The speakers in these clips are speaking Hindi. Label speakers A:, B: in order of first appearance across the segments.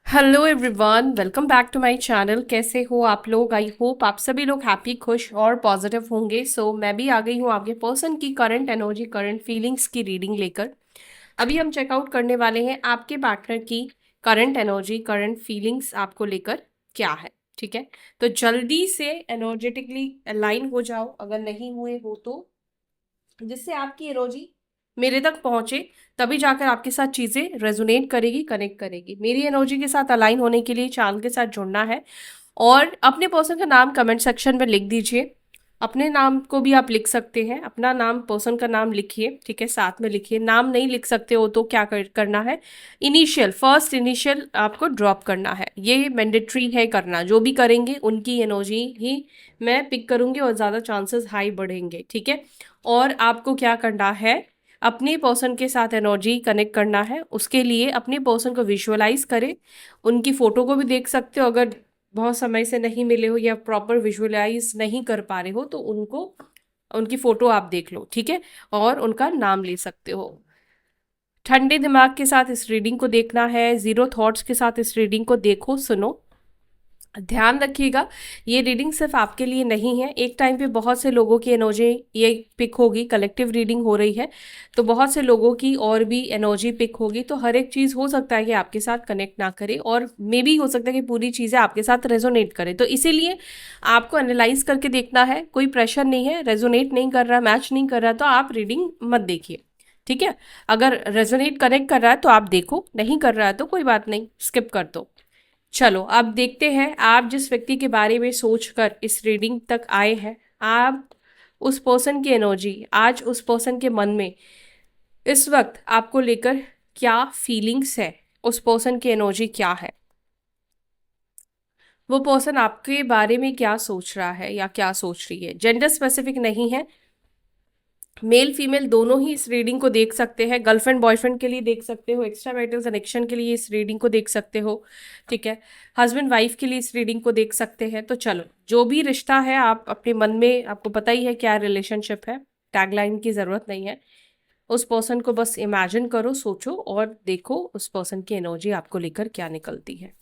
A: Hello everyone, welcome back to my channel. कैसे हो आप लोग? आई होप आप सभी लोग हैप्पी, खुश और पॉजिटिव होंगे। मैं भी आ गई हूँ आपके पर्सन की करंट एनर्जी, करंट फीलिंग्स की रीडिंग लेकर। अभी हम चेकआउट करने वाले हैं आपके पार्टनर की करंट एनर्जी, करंट फीलिंग्स आपको लेकर क्या है। ठीक है, तो जल्दी से एनर्जेटिकली अलाइन हो जाओ अगर नहीं हुए हो तो, जिससे आपकी एनर्जी मेरे तक पहुंचे, तभी जाकर आपके साथ चीजें रेजोनेट करेगी, कनेक्ट करेगी। मेरी एनर्जी के साथ अलाइन होने के लिए चैनल के साथ जुड़ना है और अपने पर्सन का नाम कमेंट सेक्शन में लिख दीजिए। अपने नाम को भी आप लिख सकते हैं, अपना नाम, पर्सन का नाम लिखिए। ठीक है, साथ में लिखिए। नाम नहीं लिख सकते हो तो क्या करना है, इनिशियल, फर्स्ट इनिशियल आपको ड्रॉप करना है। ये मैंडेटरी है करना। जो भी करेंगे उनकी एनर्जी ही मैं पिक करूंगी और ज़्यादा चांसेस हाई बढ़ेंगे। ठीक है, और आपको क्या करना है, अपने पर्सन के साथ एनर्जी कनेक्ट करना है। उसके लिए अपने पर्सन को विजुअलाइज करें। उनकी फोटो को भी देख सकते हो, अगर बहुत समय से नहीं मिले हो या प्रॉपर विजुअलाइज नहीं कर पा रहे हो तो उनको, उनकी फोटो आप देख लो। ठीक है, और उनका नाम ले सकते हो। ठंडे दिमाग के साथ इस रीडिंग को देखना है, जीरो थॉट्स के साथ इस रीडिंग को देखो, सुनो। ध्यान रखिएगा, ये रीडिंग सिर्फ आपके लिए नहीं है। एक टाइम पे बहुत से लोगों की एनर्जी ये पिक होगी, कलेक्टिव रीडिंग हो रही है तो बहुत से लोगों की और भी एनर्जी पिक होगी। तो हर एक चीज़ हो सकता है कि आपके साथ कनेक्ट ना करे, और मे भी हो सकता है कि पूरी चीज़ें आपके साथ रेजोनेट करें। तो इसीलिए आपको एनालाइज करके देखना है। कोई प्रेशर नहीं है, रेजोनेट नहीं कर रहा, मैच नहीं कर रहा तो आप रीडिंग मत देखिए। ठीक है, अगर रेजोनेट कनेक्ट कर रहा है तो आप देखो, नहीं कर रहा है तो कोई बात नहीं, स्किप कर दो। चलो अब देखते हैं आप जिस व्यक्ति के बारे में सोचकर इस रीडिंग तक आए हैं, आप उस पर्सन की एनर्जी आज उस पर्सन के मन में इस वक्त आपको लेकर क्या फीलिंग्स है, उस पर्सन की एनर्जी क्या है, वो पर्सन आपके बारे में क्या सोच रहा है या क्या सोच रही है। जेंडर स्पेसिफिक नहीं है, मेल फीमेल दोनों ही इस रीडिंग को देख सकते हैं। गर्लफ्रेंड बॉयफ्रेंड के लिए देख सकते हो, एक्स्ट्रा मैरिटल कनेक्शन के लिए इस रीडिंग को देख सकते हो। ठीक है, हस्बैंड वाइफ के लिए इस रीडिंग को देख सकते हैं। तो चलो, जो भी रिश्ता है आप अपने मन में, आपको पता ही है क्या रिलेशनशिप है, टैगलाइन की ज़रूरत नहीं है। उस पर्सन को बस इमेजिन करो, सोचो और देखो उस पर्सन की एनर्जी आपको लेकर क्या निकलती है,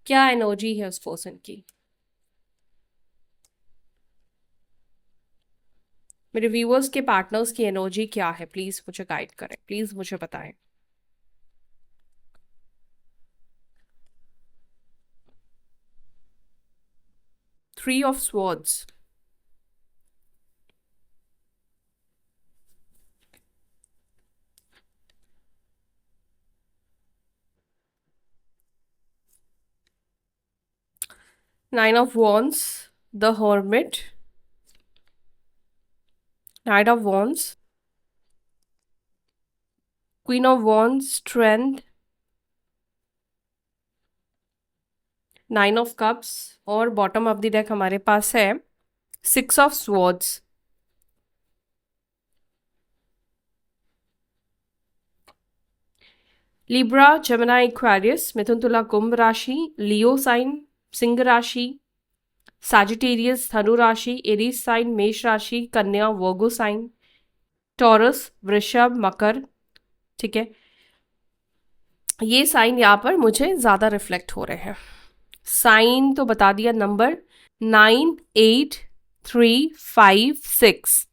A: क्या एनर्जी है उस पर्सन की। मेरे व्यूअर्स के पार्टनर्स की एनर्जी क्या है, प्लीज़ मुझे गाइड करें, प्लीज़ मुझे बताएं। 3 of Swords, 9 of Wands, the Hermit, Knight of Wands, Queen of Wands, Strength, 9 of Cups, और बॉटम ऑफ द डेक हमारे पास है 6 of Swords। लिब्रा, जमिनी, एक्वेरियस, मिथुन, तुला, कुंभ राशि, लियो साइन, सिंह राशि, सैजिटेरियस, धनु राशि, एरीज साइन, मेष राशि, कन्या, वर्गो साइन, टॉरस, वृषभ, मकर। ठीक है, ये साइन यहाँ पर मुझे ज़्यादा रिफ्लेक्ट हो रहे हैं। साइन तो बता दिया, नंबर 9, 8, 3, 5, 6,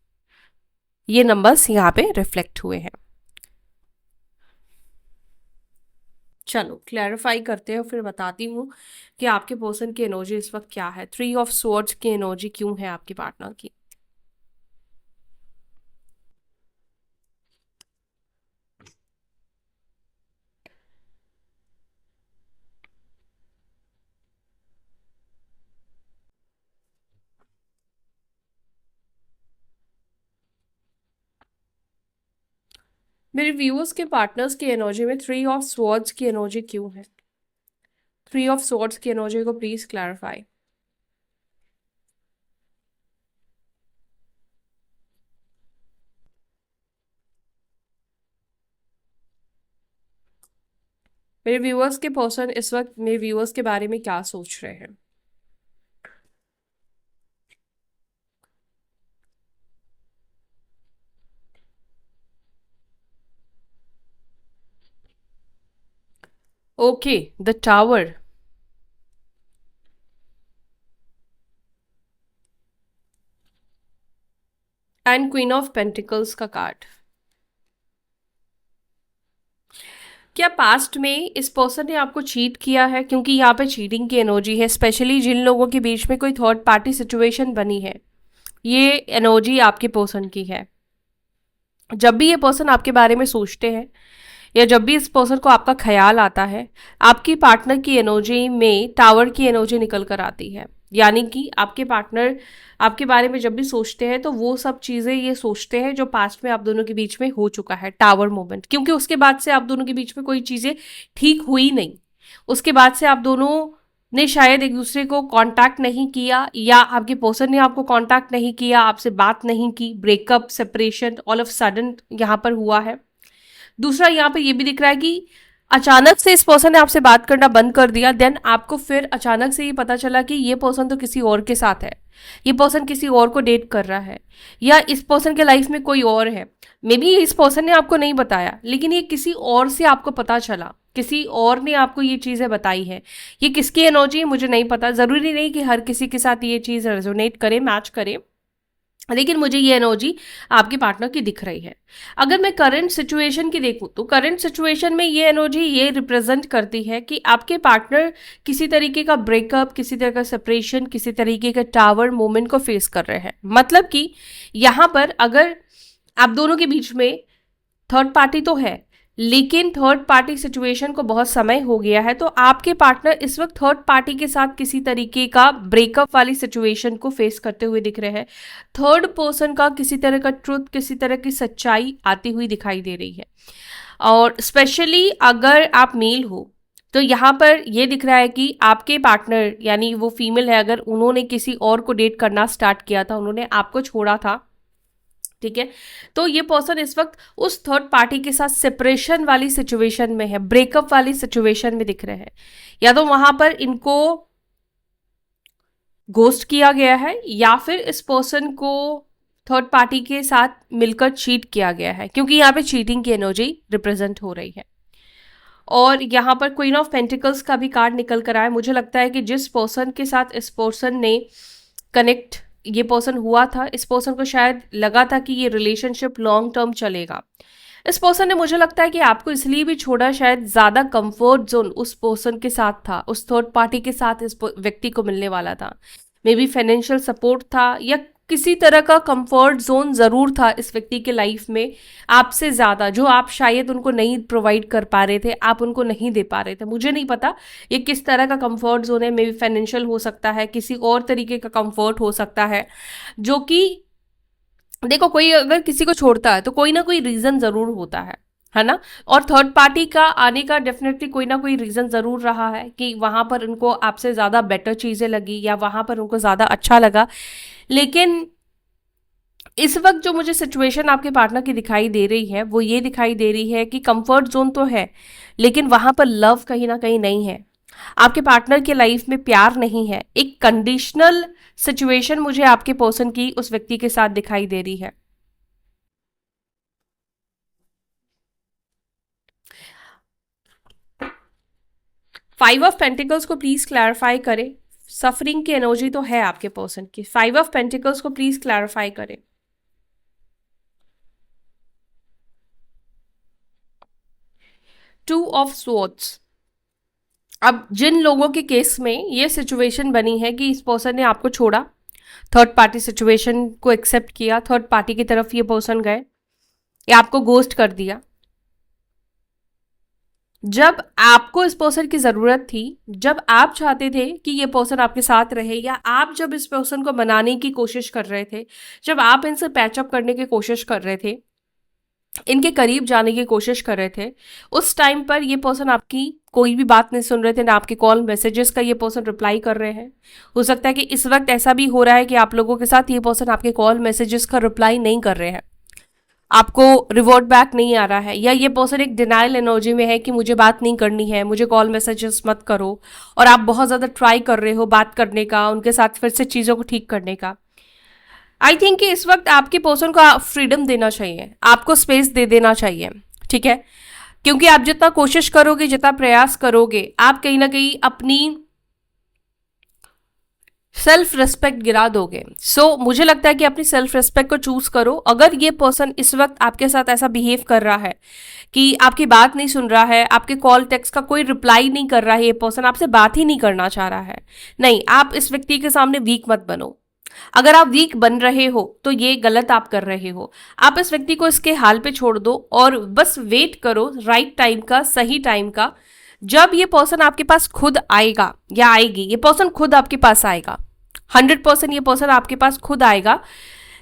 A: ये नंबर्स यहाँ पे रिफ्लेक्ट हुए हैं। चलो क्लैरिफाई करते हैं, फिर बताती हूँ कि आपके पर्सन की एनर्जी इस वक्त क्या है। 3 of Swords की एनर्जी क्यों है आपके पार्टनर की। मेरे व्यूअर्स के पार्टनर्स की एनर्जी में 3 of Swords की एनर्जी क्यों है। 3 of Swords की एनर्जी को प्लीज क्लैरिफाई। मेरे व्यूअर्स के पर्सन इस वक्त मेरे व्यूअर्स के बारे में क्या सोच रहे हैं। Okay, the tower and queen of pentacles का कार्ड। क्या पास्ट में इस पर्सन ने आपको चीट किया है? क्योंकि यहाँ पे चीटिंग की एनर्जी है, स्पेशली जिन लोगों के बीच में कोई थर्ड पार्टी सिचुएशन बनी है, ये एनर्जी आपके पर्सन की है। जब भी ये पर्सन आपके बारे में सोचते हैं या जब भी इस पर्सन को आपका ख्याल आता है, आपकी पार्टनर की एनर्जी में टावर की एनर्जी निकल कर आती है। यानी कि आपके पार्टनर आपके बारे में जब भी सोचते हैं तो वो सब चीज़ें ये सोचते हैं जो पास्ट में आप दोनों के बीच में हो चुका है, टावर मोमेंट। क्योंकि उसके बाद से आप दोनों के बीच में कोई चीज़ें ठीक हुई नहीं। उसके बाद से आप दोनों ने शायद एक दूसरे को कांटेक्ट नहीं किया, या आपके पर्सन ने आपको कांटेक्ट नहीं किया, आपसे बात नहीं की, breakup, separation all of sudden यहाँ पर हुआ है। दूसरा यहाँ पे ये भी दिख रहा है कि अचानक से इस पर्सन ने आपसे बात करना बंद कर दिया, देन आपको फिर अचानक से ये पता चला कि ये पर्सन तो किसी और के साथ है, ये पर्सन किसी और को डेट कर रहा है, या इस पर्सन के लाइफ में कोई और है। मे बी इस पर्सन ने आपको नहीं बताया, लेकिन ये किसी और से आपको पता चला, किसी और ने आपको ये चीज़ें बताई है। ये किसकी एनर्जी है मुझे नहीं पता, ज़रूरी नहीं कि हर किसी के साथ ये चीज़ रेजोनेट करे, मैच करे, लेकिन मुझे ये एनर्जी आपके पार्टनर की दिख रही है। अगर मैं करंट सिचुएशन की देखूं तो करंट सिचुएशन में ये एनर्जी ये रिप्रेजेंट करती है कि आपके पार्टनर किसी तरीके का ब्रेकअप, किसी तरह का सेपरेशन, किसी तरीके का टावर मोमेंट को फेस कर रहे हैं। मतलब कि यहाँ पर अगर आप दोनों के बीच में थर्ड पार्टी तो है, लेकिन थर्ड पार्टी सिचुएशन को बहुत समय हो गया है, तो आपके पार्टनर इस वक्त थर्ड पार्टी के साथ किसी तरीके का ब्रेकअप वाली सिचुएशन को फेस करते हुए दिख रहे हैं। थर्ड पर्सन का किसी तरह का ट्रुथ, किसी तरह की सच्चाई आती हुई दिखाई दे रही है। और स्पेशली अगर आप मेल हो तो यहाँ पर ये दिख रहा है कि आपके पार्टनर यानी वो फीमेल है, अगर उन्होंने किसी और को डेट करना स्टार्ट किया था, उन्होंने आपको छोड़ा था, ठीक है, तो ये पर्सन इस वक्त उस थर्ड पार्टी के साथ सेपरेशन वाली सिचुएशन में है, ब्रेकअप वाली सिचुएशन में दिख रहे हैं। या तो वहां पर इनको घोस्ट किया गया है, या फिर इस पर्सन को थर्ड पार्टी के साथ मिलकर चीट किया गया है, क्योंकि यहाँ पे चीटिंग की एनर्जी रिप्रेजेंट हो रही है। और यहाँ पर क्वीन ऑफ पेंटिकल्स का भी कार्ड निकल कर आया। मुझे लगता है कि जिस पर्सन के साथ इस पर्सन ने कनेक्ट ये पर्सन हुआ था, इस पर्सन को शायद लगा था कि ये रिलेशनशिप लॉन्ग टर्म चलेगा। इस पर्सन ने, मुझे लगता है कि आपको इसलिए भी छोड़ा, शायद ज़्यादा कंफर्ट जोन उस पर्सन के साथ था, उस थर्ड पार्टी के साथ इस व्यक्ति को मिलने वाला था। मे बी फाइनेंशियल सपोर्ट था, या किसी तरह का कंफर्ट जोन ज़रूर था इस व्यक्ति के लाइफ में आपसे ज़्यादा, जो आप शायद उनको नहीं प्रोवाइड कर पा रहे थे, आप उनको नहीं दे पा रहे थे। मुझे नहीं पता ये किस तरह का कंफर्ट जोन है, मे बी फाइनेंशियल हो सकता है, किसी और तरीके का कंफर्ट हो सकता है। जो कि देखो, कोई अगर किसी को छोड़ता है तो कोई ना कोई रीज़न ज़रूर होता है ना। और थर्ड पार्टी का आने का डेफिनेटली कोई ना कोई रीज़न ज़रूर रहा है कि वहाँ पर उनको आपसे ज़्यादा बेटर चीज़ें लगी, या वहाँ पर उनको ज़्यादा अच्छा लगा। लेकिन इस वक्त जो मुझे सिचुएशन आपके पार्टनर की दिखाई दे रही है, वो ये दिखाई दे रही है कि कंफर्ट जोन तो है, लेकिन वहाँ पर लव कहीं ना कहीं नहीं है। आपके पार्टनर के लाइफ में प्यार नहीं है। एक कंडीशनल सिचुएशन मुझे आपके पर्सन की उस व्यक्ति के साथ दिखाई दे रही है। फाइव ऑफ पेंटिकल्स को प्लीज क्लैरिफाई करें। सफरिंग की एनर्जी तो है आपके पर्सन की। फाइव ऑफ पेंटिकल्स को प्लीज क्लैरिफाई करें। Two of swords. अब जिन लोगों के केस में ये सिचुएशन बनी है कि इस पर्सन ने आपको छोड़ा, थर्ड पार्टी सिचुएशन को एक्सेप्ट किया, थर्ड पार्टी की तरफ ये पर्सन गए, या आपको गोस्ट कर दिया, जब आपको इस पर्सन की ज़रूरत थी, जब आप चाहते थे कि ये पर्सन आपके साथ रहे, या आप जब इस पर्सन को मनाने की कोशिश कर रहे थे, जब आप इनसे पैचअप करने की कोशिश कर रहे थे, इनके करीब जाने की कोशिश कर रहे थे, उस टाइम पर ये पर्सन आपकी कोई भी बात नहीं सुन रहे थे, ना आपके कॉल मैसेजेस का ये पर्सन रिप्लाई कर रहे हैं। हो सकता है कि इस वक्त ऐसा भी हो रहा है कि आप लोगों के साथ ये पर्सन आपके कॉल मैसेजेस का रिप्लाई नहीं कर रहे हैं, आपको रिवॉर्ड बैक नहीं आ रहा है, या ये पर्सन एक डिनाइल एनर्जी में है कि मुझे बात नहीं करनी है, मुझे कॉल मैसेजेस मत करो, और आप बहुत ज़्यादा ट्राई कर रहे हो बात करने का, उनके साथ फिर से चीज़ों को ठीक करने का। आई थिंक कि इस वक्त आपके पर्सन को फ्रीडम देना चाहिए, आपको स्पेस दे देना चाहिए, ठीक है। क्योंकि आप जितना कोशिश करोगे, जितना प्रयास करोगे, आप कहीं ना कहीं अपनी सेल्फ रिस्पेक्ट गिरा दोगे। मुझे लगता है कि अपनी सेल्फ रिस्पेक्ट को चूज करो। अगर ये पर्सन इस वक्त आपके साथ ऐसा बिहेव कर रहा है कि आपकी बात नहीं सुन रहा है, आपके कॉल टेक्स्ट का कोई रिप्लाई नहीं कर रहा है, ये पर्सन आपसे बात ही नहीं करना चाह रहा है, नहीं, आप इस व्यक्ति के सामने वीक मत बनो। अगर आप वीक बन रहे हो तो ये गलत आप कर रहे हो। आप इस व्यक्ति को इसके हाल पे छोड़ दो और बस वेट करो राइट टाइम का, सही टाइम का। जब ये पर्सन आपके पास खुद आएगा या आएगी, ये पर्सन खुद आपके पास आएगा, 100% ये पर्सन आपके पास खुद आएगा।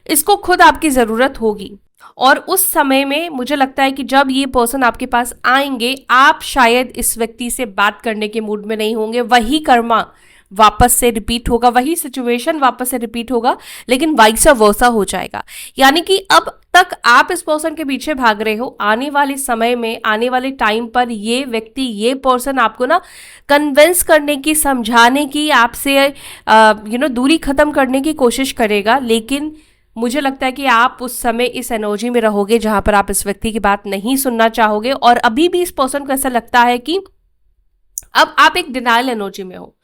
A: इसको खुद आपकी जरूरत होगी और उस समय में मुझे लगता है कि जब ये पर्सन आपके पास आएंगे, आप शायद इस व्यक्ति से बात करने के मूड में नहीं होंगे। वही कर्मा वापस से रिपीट होगा, वही सिचुएशन वापस से रिपीट होगा, लेकिन वाइस वर्सा हो जाएगा। यानी कि अब तक आप इस पर्सन के पीछे भाग रहे हो, आने वाले समय में, आने वाले टाइम पर ये व्यक्ति, ये पर्सन आपको ना कन्विंस करने की, समझाने की, आपसे दूरी खत्म करने की कोशिश करेगा। लेकिन मुझे लगता है कि आप उस समय इस एनर्जी में रहोगे जहां पर आप इस व्यक्ति की बात नहीं सुनना चाहोगे। और अभी भी इस पर्सन को ऐसा लगता है कि अब आप एक डिनाइल एनर्जी में हो।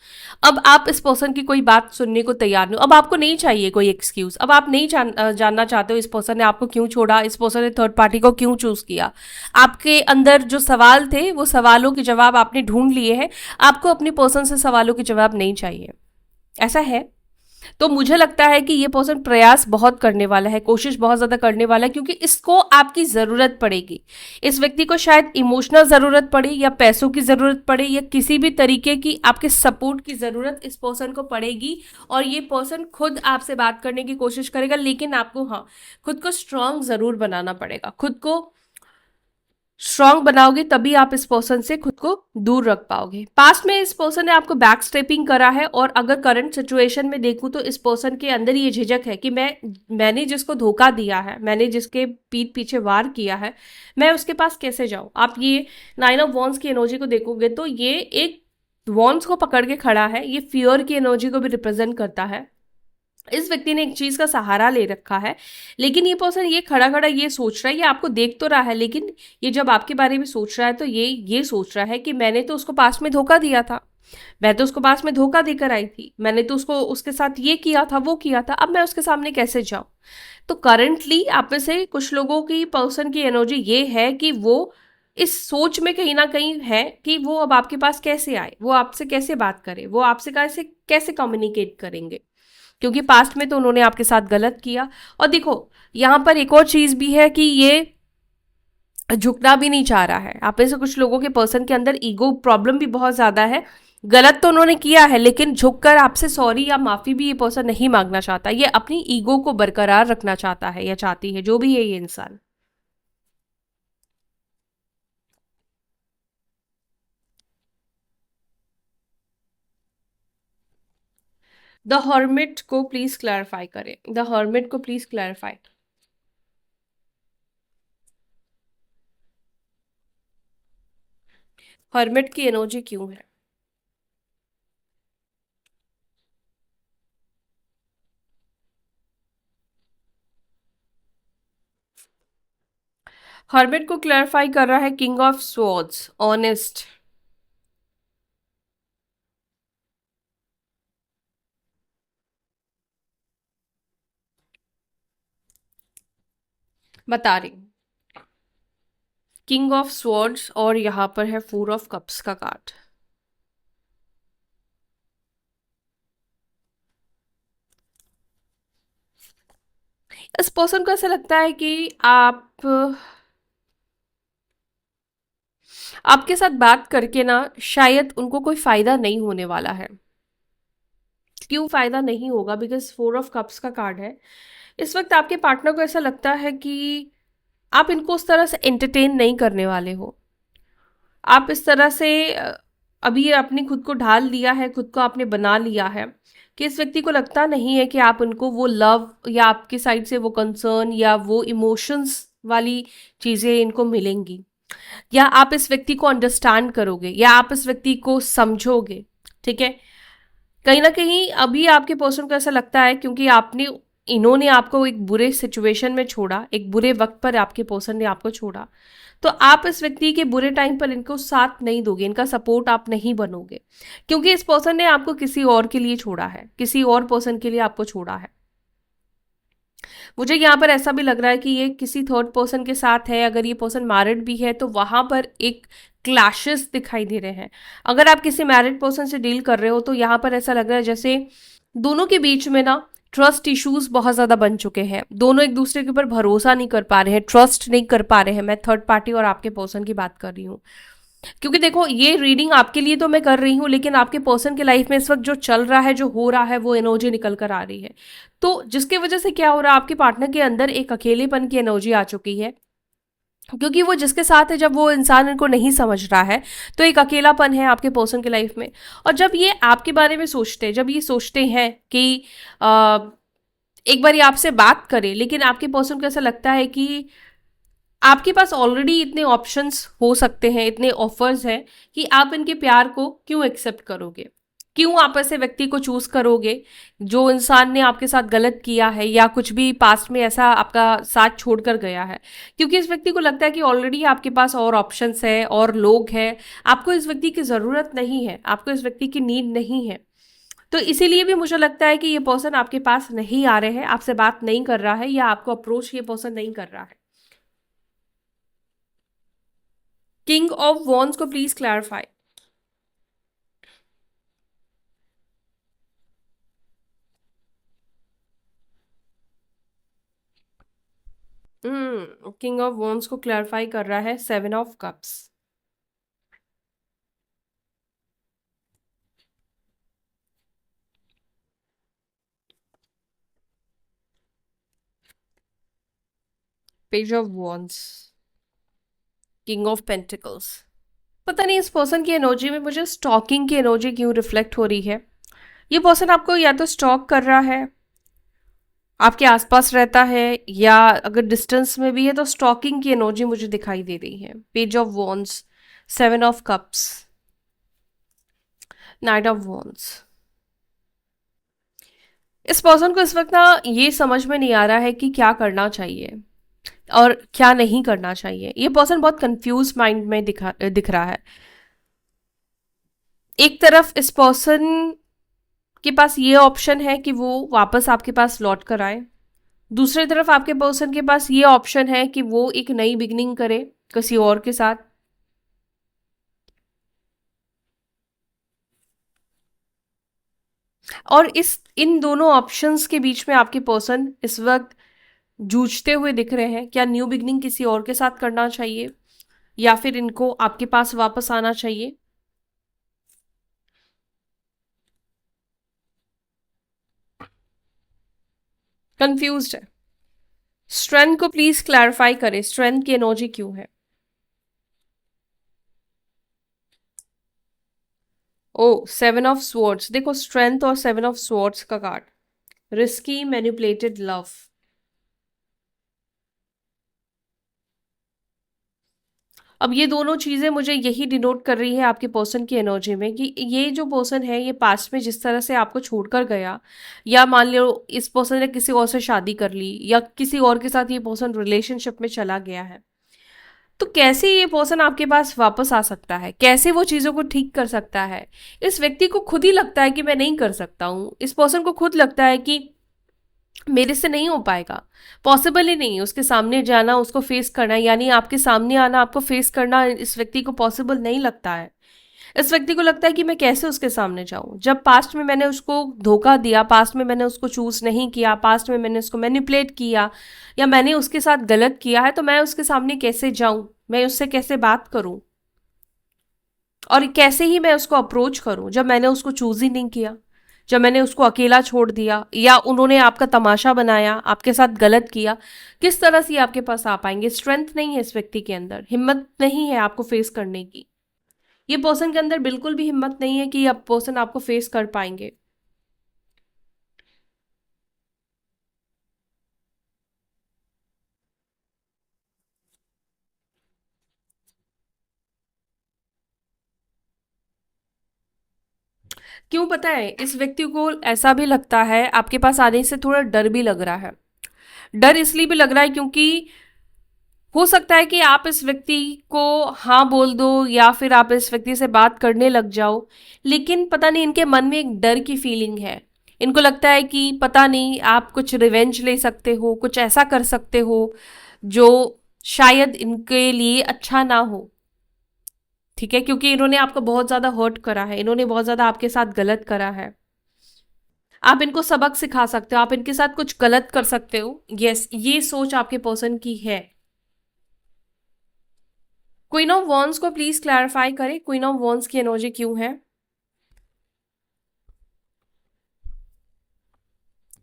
A: अब आप इस पर्सन की कोई बात सुनने को तैयार नहीं हो। अब आपको नहीं चाहिए कोई एक्सक्यूज। अब आप नहीं जानना चाहते हो इस पर्सन ने आपको क्यों छोड़ा, इस पर्सन ने थर्ड पार्टी को क्यों चूज किया। आपके अंदर जो सवाल थे, वो सवालों के जवाब आपने ढूंढ लिए हैं। आपको अपनी पर्सन से सवालों के जवाब नहीं चाहिए। ऐसा है। तो मुझे लगता है कि ये पर्सन प्रयास बहुत करने वाला है, कोशिश बहुत ज्यादा करने वाला है, क्योंकि इसको आपकी जरूरत पड़ेगी। इस व्यक्ति को शायद इमोशनल जरूरत पड़े, या पैसों की जरूरत पड़े, या किसी भी तरीके की आपके सपोर्ट की जरूरत इस पर्सन को पड़ेगी। और ये पर्सन खुद आपसे बात करने की कोशिश करेगा, लेकिन आपको खुद को स्ट्रांग जरूर बनाना पड़ेगा। खुद को स्ट्रांग बनाओगे तभी आप इस पर्सन से खुद को दूर रख पाओगे। पास्ट में इस पर्सन ने आपको बैक स्टेपिंग करा है, और अगर करंट सिचुएशन में देखूं तो इस पर्सन के अंदर ये झिझक है कि मैंने जिसको धोखा दिया है, मैंने जिसके पीठ पीछे वार किया है, मैं उसके पास कैसे जाऊं। आप ये 9 ऑफ वॉन्ड्स की एनर्जी को देखोगे तो ये एक वॉन्ड्स को पकड़ के खड़ा है। ये फियर की एनर्जी को भी रिप्रेजेंट करता है। इस व्यक्ति ने एक चीज का सहारा ले रखा है, लेकिन ये पर्सन ये खड़ा खड़ा ये सोच रहा है, ये आपको देख तो रहा है, लेकिन ये जब आपके बारे में सोच रहा है तो ये सोच रहा है कि मैंने तो उसको पास में धोखा दिया था, मैं तो उसको पास में धोखा देकर आई थी, मैंने तो उसके साथ ये किया था, वो किया था, अब मैं उसके सामने कैसे जाऊं। तो करंटली आप में से कुछ लोगों की, पर्सन की एनर्जी ये है कि वो इस सोच में कहीं ना कहीं है कि वो अब आपके पास कैसे आए, वो आपसे कैसे बात करे, वो आपसे कैसे कैसे कम्युनिकेट करेंगे, क्योंकि पास्ट में तो उन्होंने आपके साथ गलत किया। और देखो, यहां पर एक और चीज भी है कि ये झुकना भी नहीं चाह रहा है। आप में से कुछ लोगों के पर्सन के अंदर ईगो प्रॉब्लम भी बहुत ज्यादा है। गलत तो उन्होंने किया है, लेकिन झुककर आपसे सॉरी या माफी भी ये पर्सन नहीं मांगना चाहता। ये अपनी ईगो को बरकरार रखना चाहता है या चाहती है, जो भी है ये इंसान। द हर्मिट को प्लीज क्लैरिफाई करें, द हर्मिट को प्लीज क्लैरिफाई। हर्मिट की एनर्जी क्यों है? हर्मिट को क्लैरिफाई कर रहा है किंग ऑफ स्वॉर्ड्स, ऑनेस्ट। बता रही हूँ, किंग ऑफ स्वॉर्ड्स, और यहां पर है 4 ऑफ कप्स का कार्ड। इस पर्सन को ऐसा लगता है कि आपके साथ बात करके ना शायद उनको कोई फायदा नहीं होने वाला है। क्यों फायदा नहीं होगा? बिकॉज 4 ऑफ कप्स का कार्ड है। इस वक्त आपके पार्टनर को ऐसा लगता है कि आप इनको उस तरह से एंटरटेन नहीं करने वाले हो। आप इस तरह से अभी अपनी खुद को ढाल लिया है, खुद को आपने बना लिया है कि इस व्यक्ति को लगता नहीं है कि आप उनको वो लव, या आपके साइड से वो कंसर्न, या वो इमोशंस वाली चीज़ें इनको मिलेंगी, या आप इस व्यक्ति को अंडरस्टैंड करोगे, या आप इस व्यक्ति को समझोगे। ठीक है, कहीं ना कहीं अभी आपके पर्सन को ऐसा लगता है, क्योंकि आपने इन्होंने आपको एक बुरे सिचुएशन में छोड़ा, एक बुरे वक्त पर आपके पर्सन ने आपको छोड़ा, तो आप इस व्यक्ति के बुरे टाइम पर इनको साथ नहीं दोगे, इनका सपोर्ट आप नहीं बनोगे, क्योंकि इस पर्सन ने आपको किसी और के लिए छोड़ा है, किसी और पर्सन के लिए आपको छोड़ा है। मुझे यहाँ पर ऐसा भी लग रहा है कि ये किसी थर्ड पर्सन के साथ है। अगर ये पर्सन मैरिड भी है तो वहां पर एक क्लैशेस दिखाई दे रहे हैं। अगर आप किसी मैरिड पर्सन से डील कर रहे हो तो यहाँ पर ऐसा लग रहा है जैसे दोनों के बीच में ना ट्रस्ट इश्यूज बहुत ज्यादा बन चुके हैं। दोनों एक दूसरे के ऊपर भरोसा नहीं कर पा रहे हैं, ट्रस्ट नहीं कर पा रहे हैं। मैं थर्ड पार्टी और आपके पर्सन की बात कर रही हूँ, क्योंकि देखो ये रीडिंग आपके लिए तो मैं कर रही हूँ, लेकिन आपके पर्सन के लाइफ में इस वक्त जो चल रहा है, जो हो रहा है, वो एनर्जी निकल कर आ रही है। तो जिसकी वजह से क्या हो रहा है, आपके पार्टनर के अंदर एक अकेलेपन की एनर्जी आ चुकी है, क्योंकि वो जिसके साथ है जब वो इंसान इनको नहीं समझ रहा है, तो एक अकेलापन है आपके पर्सन के लाइफ में। और जब ये आपके बारे में सोचते हैं, जब ये सोचते हैं कि आ, एक बार ये आपसे बात करे, लेकिन आपके पर्सन को ऐसा लगता है कि आपके पास ऑलरेडी इतने ऑप्शंस हो सकते हैं, इतने ऑफर्स हैं कि आप इनके प्यार को क्यों एक्सेप्ट करोगे, क्यों आप ऐसे व्यक्ति को चूज करोगे जो इंसान ने आपके साथ गलत किया है या कुछ भी पास्ट में ऐसा आपका साथ छोड़कर गया है। क्योंकि इस व्यक्ति को लगता है कि ऑलरेडी आपके पास और ऑप्शंस है और लोग हैं, आपको इस व्यक्ति की ज़रूरत नहीं है, आपको इस व्यक्ति की नीड नहीं है। तो इसीलिए भी मुझे लगता है कि ये पर्सन आपके पास नहीं आ रहे हैं, आपसे बात नहीं कर रहा है, या आपको अप्रोच ये पर्सन नहीं कर रहा है। किंग ऑफ वॉन्स को please clarify. King of wands को क्लैरिफाई कर रहा है seven of cups. Page of wands, king of pentacles. पता नहीं इस पर्सन की एनर्जी में मुझे स्टॉकिंग की एनर्जी क्यों रिफ्लेक्ट हो रही है। ये पर्सन आपको या तो स्टॉक कर रहा है, आपके आसपास रहता है, या अगर डिस्टेंस में भी है तो स्टॉकिंग की एनर्जी मुझे दिखाई दे रही है। Page of wands, seven of cups, night of wands. इस पर्सन को इस वक्त ना ये समझ में नहीं आ रहा है कि क्या करना चाहिए और क्या नहीं करना चाहिए। ये पर्सन बहुत कंफ्यूज माइंड में दिख रहा है। एक तरफ इस पर्सन के पास ये ऑप्शन है कि वो वापस आपके पास लौट कर आए, दूसरी तरफ आपके पर्सन के पास ये ऑप्शन है कि वो एक नई बिगनिंग करे किसी और के साथ। और इस इन दोनों ऑप्शंस के बीच में आपके पर्सन इस वक्त जूझते हुए दिख रहे हैं। क्या न्यू बिगनिंग किसी और के साथ करना चाहिए, या फिर इनको आपके पास वापस आना चाहिए। कंफ्यूज्ड है। स्ट्रेंथ को प्लीज क्लैरिफाई करें, स्ट्रेंथ की एनर्जी क्यों है। ओ, सेवन ऑफ स्वॉर्ड्स। देखो स्ट्रेंथ और सेवन ऑफ स्वॉर्ड्स का कार्ड, रिस्की मैनिपुलेटेड लव। अब ये दोनों चीजें मुझे यही डिनोट कर रही है आपके पर्सन की एनर्जी में कि ये जो पर्सन है ये पास्ट में जिस तरह से आपको छोड़कर गया, या मान लो इस पर्सन ने किसी और से शादी कर ली, या किसी और के साथ ये पर्सन रिलेशनशिप में चला गया है, तो कैसे ये पर्सन आपके पास वापस आ सकता है, कैसे वो चीज़ों को ठीक कर सकता है। इस व्यक्ति को खुद ही लगता है कि मैं नहीं कर सकता हूँ, इस पर्सन को खुद लगता है कि मेरे से नहीं हो पाएगा, पॉसिबल ही नहीं है उसके सामने जाना, उसको फेस करना, यानी आपके सामने आना, आपको फेस करना इस व्यक्ति को पॉसिबल नहीं लगता है। इस व्यक्ति को लगता है कि मैं कैसे उसके सामने जाऊं, जब पास्ट में मैंने उसको धोखा दिया, पास्ट में मैंने उसको चूज नहीं किया, पास्ट में मैंने उसको मैनिपुलेट किया, या मैंने उसके साथ गलत किया है, तो मैं उसके सामने कैसे जाऊं, मैं उससे कैसे बात करूं, और कैसे ही मैं उसको अप्रोच करूं जब मैंने उसको चूज ही नहीं किया, जब मैंने उसको अकेला छोड़ दिया, या उन्होंने आपका तमाशा बनाया, आपके साथ गलत किया। किस तरह से ये आपके पास आ पाएंगे। स्ट्रेंथ नहीं है इस व्यक्ति के अंदर, हिम्मत नहीं है आपको फेस करने की। ये पर्सन के अंदर बिल्कुल भी हिम्मत नहीं है कि अब पर्सन आपको फेस कर पाएंगे। क्यों पता है, इस व्यक्ति को ऐसा भी लगता है आपके पास आने से थोड़ा डर भी लग रहा है। डर इसलिए भी लग रहा है क्योंकि हो सकता है कि आप इस व्यक्ति को हाँ बोल दो या फिर आप इस व्यक्ति से बात करने लग जाओ, लेकिन पता नहीं इनके मन में एक डर की फीलिंग है। इनको लगता है कि पता नहीं आप कुछ रिवेंज ले सकते हो, कुछ ऐसा कर सकते हो जो शायद इनके लिए अच्छा ना हो। ठीक है, क्योंकि इन्होंने आपको बहुत ज़्यादा हर्ट करा है, इन्होंने बहुत ज़्यादा आपके साथ गलत करा है। आप इनको सबक सिखा सकते हो, आप इनके साथ कुछ गलत कर सकते हो। यस, ये सोच आपके पर्सन की है। क्वीन ऑफ वॉन्स को प्लीज क्लैरिफाई करें, क्वीन ऑफ वॉन्स की एनर्जी क्यों है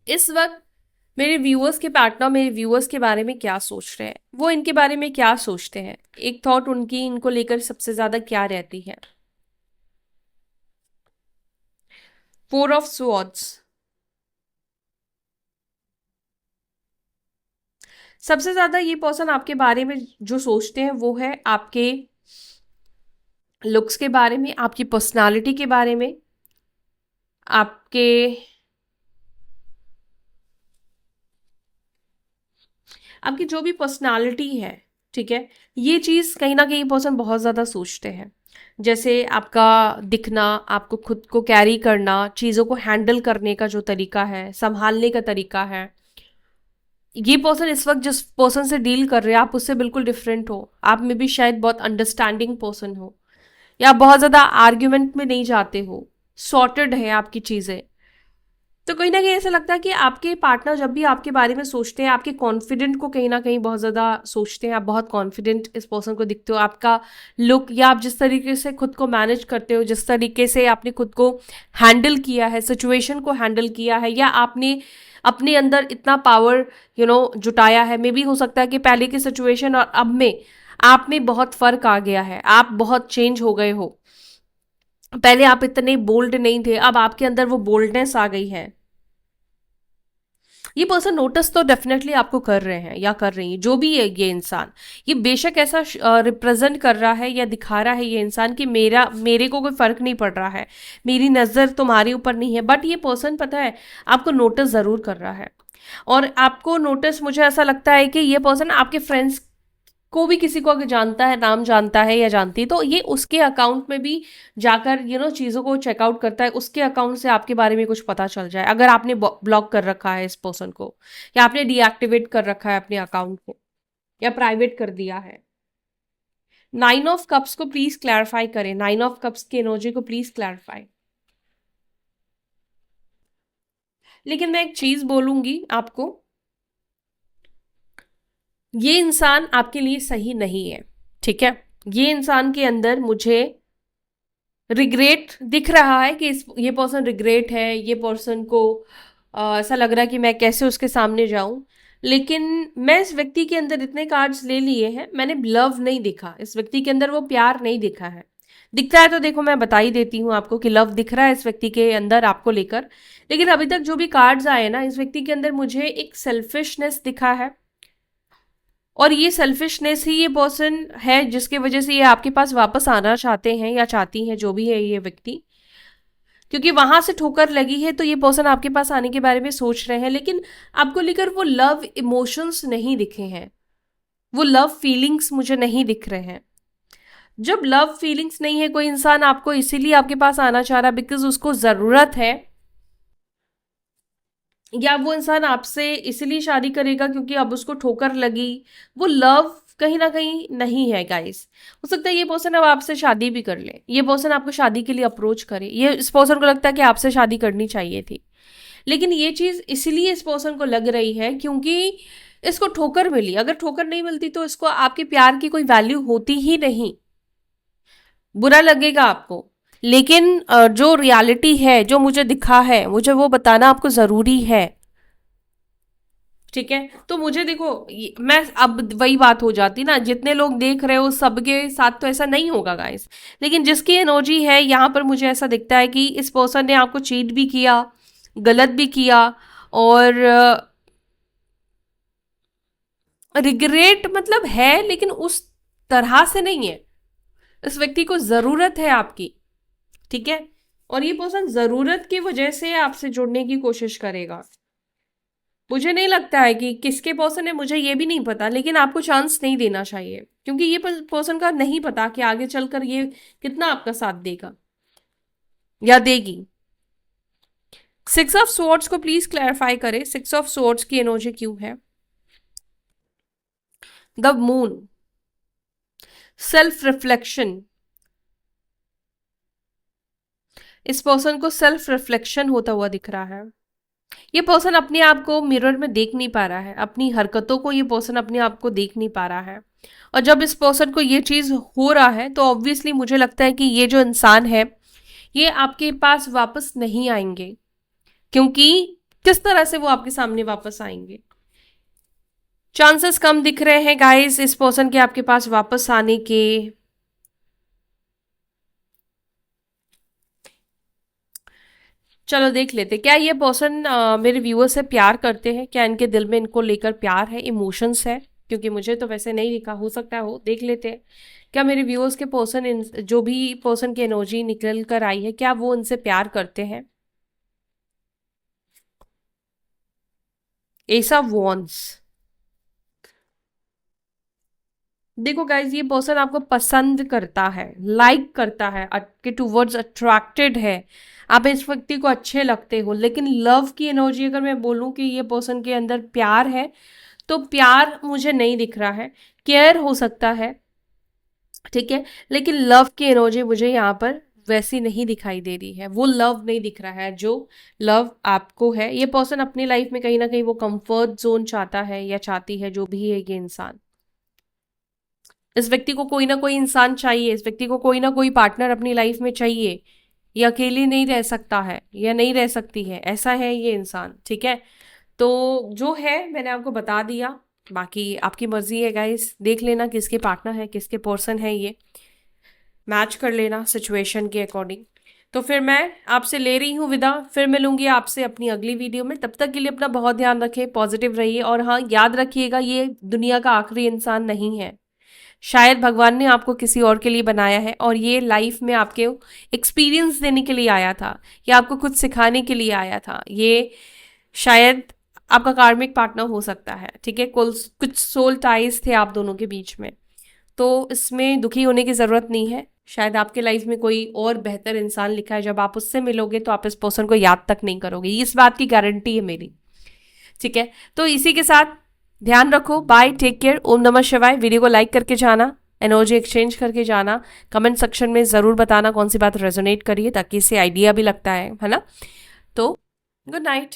A: इस वक्त। मेरे व्यूअर्स के पार्टनर मेरे व्यूअर्स के बारे में क्या सोच रहे हैं, वो इनके बारे में क्या सोचते हैं, एक थॉट उनकी इनको लेकर सबसे ज्यादा क्या रहती है। फोर ऑफ स्वॉर्ड्स, सबसे ज्यादा ये पर्सन आपके बारे में जो सोचते हैं वो है आपके लुक्स के बारे में, आपकी पर्सनालिटी के बारे में, आपके आपकी जो भी पर्सनालिटी है। ठीक है, ये चीज़ कहीं ना कहीं पर्सन बहुत ज़्यादा सोचते हैं। जैसे आपका दिखना, आपको खुद को कैरी करना, चीज़ों को हैंडल करने का जो तरीका है, संभालने का तरीका है, ये पर्सन इस वक्त जिस पर्सन से डील कर रहे हैं आप उससे बिल्कुल डिफरेंट हो। आप में भी शायद बहुत अंडरस्टैंडिंग पर्सन हो, या बहुत ज़्यादा आर्ग्यूमेंट में नहीं जाते हो, सॉर्टेड है आपकी चीज़ें। तो कहीं ना कहीं ऐसा लगता है कि आपके पार्टनर जब भी आपके बारे में सोचते हैं, आपके कॉन्फिडेंट को कहीं ना कहीं बहुत ज़्यादा सोचते हैं। आप बहुत कॉन्फिडेंट इस पर्सन को दिखते हो, आपका लुक या आप जिस तरीके से खुद को मैनेज करते हो, जिस तरीके से आपने खुद को हैंडल किया है, सिचुएशन को हैंडल किया है, या आपने अपने अंदर इतना पावर जुटाया है। मे भी हो सकता है कि पहले की सिचुएशन और अब में आप में बहुत फर्क आ गया है, आप बहुत चेंज हो गए हो। पहले आप इतने बोल्ड नहीं थे, अब आपके अंदर वो बोल्डनेस आ गई है। ये पर्सन नोटिस तो डेफिनेटली आपको कर रहे हैं या कर रही है, जो भी है ये इंसान। ये बेशक ऐसा रिप्रेजेंट कर रहा है या दिखा रहा है ये इंसान कि मेरे को कोई फर्क नहीं पड़ रहा है, मेरी नज़र तुम्हारे ऊपर नहीं है, बट ये पर्सन पता है आपको नोटिस ज़रूर कर रहा है। और आपको नोटिस, मुझे ऐसा लगता है कि ये पर्सन आपके फ्रेंड्स को भी, किसी को अगर जानता है, नाम जानता है या जानती है, तो ये उसके अकाउंट में भी जाकर चीज़ों को चेकआउट करता है। उसके अकाउंट से आपके बारे में कुछ पता चल जाए, अगर आपने ब्लॉक कर रखा है इस पर्सन को, या आपने डीएक्टिवेट कर रखा है अपने अकाउंट को, या प्राइवेट कर दिया है। नाइन ऑफ कप्स को प्लीज क्लैरिफाई करें, नाइन ऑफ कप्स की एनर्जी को प्लीज क्लैरिफाई। लेकिन मैं एक चीज बोलूंगी आपको, ये इंसान आपके लिए सही नहीं है। ठीक है, ये इंसान के अंदर मुझे रिग्रेट दिख रहा है कि ये पर्सन रिग्रेट है, ये पर्सन को ऐसा लग रहा है कि मैं कैसे उसके सामने जाऊं। लेकिन मैं इस व्यक्ति के अंदर इतने कार्ड्स ले लिए हैं, मैंने लव नहीं देखा इस व्यक्ति के अंदर, वो प्यार नहीं दिखा है। दिखता है तो देखो मैं बता ही देती हूँ आपको कि लव दिख रहा है इस व्यक्ति के अंदर आपको लेकर। लेकिन अभी तक जो भी कार्ड्स आए ना, इस व्यक्ति के अंदर मुझे एक सेल्फिशनेस दिखा है, और ये सेल्फिशनेस ही ये पर्सन है जिसकी वजह से ये आपके पास वापस आना चाहते हैं या चाहती हैं, जो भी है ये व्यक्ति। क्योंकि वहां से ठोकर लगी है तो ये पर्सन आपके पास आने के बारे में सोच रहे हैं, लेकिन आपको लेकर वो लव इमोशंस नहीं दिखे हैं, वो लव फीलिंग्स मुझे नहीं दिख रहे हैं। जब लव फीलिंग्स नहीं है, कोई इंसान आपको इसीलिए आपके पास आना चाह रहा बिकॉज उसको जरूरत है, या वो इंसान आपसे इसलिए शादी करेगा क्योंकि अब उसको ठोकर लगी, वो लव कहीं ना कहीं नहीं है गाइस। हो सकता है ये पर्सन अब आपसे शादी भी कर ले, ये पर्सन आपको शादी के लिए अप्रोच करे, ये इस पर्सन को लगता है कि आपसे शादी करनी चाहिए थी। लेकिन ये चीज इसलिए इस पर्सन को लग रही है क्योंकि इसको ठोकर मिली। अगर ठोकर नहीं मिलती तो इसको आपके प्यार की कोई वैल्यू होती ही नहीं। बुरा लगेगा आपको, लेकिन जो रियलिटी है, जो मुझे दिखा है, मुझे वो बताना आपको जरूरी है। ठीक है, तो मुझे देखो, मैं अब वही बात हो जाती ना, जितने लोग देख रहे हो सबके साथ तो ऐसा नहीं होगा गाइस। लेकिन जिसकी एनर्जी है यहाँ पर, मुझे ऐसा दिखता है कि इस पर्सन ने आपको चीट भी किया, गलत भी किया, और रिग्रेट मतलब है, लेकिन उस तरह से नहीं है। इस व्यक्ति को जरूरत है आपकी। ठीक है, और ये पर्सन जरूरत की वजह से आपसे जुड़ने की कोशिश करेगा। मुझे नहीं लगता है कि किसके पर्सन है, मुझे ये भी नहीं पता, लेकिन आपको चांस नहीं देना चाहिए, क्योंकि ये पर्सन का नहीं पता कि आगे चलकर ये कितना आपका साथ देगा या देगी। सिक्स ऑफ स्वॉर्ड्स को प्लीज क्लैरिफाई करें, सिक्स ऑफ स्वॉर्ड्स की एनर्जी क्यों है। द मून, सेल्फ रिफ्लेक्शन, इस पर्सन को सेल्फ रिफ्लेक्शन होता हुआ दिख रहा है। ये पर्सन अपने आप को मिरर में देख नहीं पा रहा है, अपनी हरकतों को ये पर्सन अपने आप को देख नहीं पा रहा है। और जब इस पर्सन को ये चीज हो रहा है तो ऑब्वियसली मुझे लगता है कि ये जो इंसान है ये आपके पास वापस नहीं आएंगे। क्योंकि किस तरह से वो आपके सामने वापस आएंगे, चांसेस कम दिख रहे हैं गाइस इस पर्सन के आपके पास वापस आने के। चलो देख लेते, क्या ये पर्सन मेरे व्यूअर से प्यार करते हैं, क्या इनके दिल में इनको लेकर प्यार है, इमोशंस है, क्योंकि मुझे तो वैसे नहीं दिखा, हो सकता है हो, देख लेते हैं। क्या मेरे व्यूअर्स के पर्सन, जो भी पर्सन की एनर्जी निकल कर आई है, क्या वो इनसे प्यार करते हैं। एस ऑफ वॉन्ड्स, देखो गाइज ये पर्सन आपको पसंद करता है, लाइक करता है, आपके टूवर्ड्स अट्रैक्टेड है, आप इस व्यक्ति को अच्छे लगते हो। लेकिन लव की एनर्जी अगर मैं बोलूं कि ये पर्सन के अंदर प्यार है, तो प्यार मुझे नहीं दिख रहा है। केयर हो सकता है, ठीक है, लेकिन लव की एनर्जी मुझे यहाँ पर वैसी नहीं दिखाई दे रही है, वो लव नहीं दिख रहा है जो लव आपको है। ये पर्सन अपनी लाइफ में कहीं ना कहीं वो कंफर्ट जोन चाहता है या चाहती है, जो भी है ये इंसान। इस व्यक्ति को कोई ना कोई इंसान चाहिए, इस व्यक्ति को कोई ना कोई पार्टनर अपनी लाइफ में चाहिए। ये अकेले नहीं रह सकता है या नहीं रह सकती है, ऐसा है ये इंसान, ठीक है। तो जो है मैंने आपको बता दिया, बाकी आपकी मर्जी है गाइस, देख लेना किसके पार्टनर है, किसके पर्सन है, ये मैच कर लेना सिचुएशन के अकॉर्डिंग। तो फिर मैं आपसे ले रही हूँ विदा, फिर मिलूंगी आपसे अपनी अगली वीडियो में। तब तक के लिए अपना बहुत ध्यान रखें, पॉजिटिव रहिए, और हाँ याद रखिएगा ये दुनिया का आखिरी इंसान नहीं है। शायद भगवान ने आपको किसी और के लिए बनाया है, और ये लाइफ में आपके एक्सपीरियंस देने के लिए आया था, या आपको कुछ सिखाने के लिए आया था। ये शायद आपका कार्मिक पार्टनर हो सकता है, ठीक है, कुछ सोल टाइज थे आप दोनों के बीच में। तो इसमें दुखी होने की ज़रूरत नहीं है, शायद आपके लाइफ में कोई और बेहतर इंसान लिखा है। जब आप उससे मिलोगे तो आप इस पर्सन को याद तक नहीं करोगे, इस बात की गारंटी है मेरी, ठीक है। तो इसी के साथ ध्यान रखो, बाय, टेक केयर, ओम नमः शिवाय। वीडियो को लाइक करके जाना, एनर्जी एक्सचेंज करके जाना, कमेंट सेक्शन में ज़रूर बताना कौन सी बात रेजोनेट करिए, ताकि इससे आइडिया भी लगता है ना। तो गुड नाइट।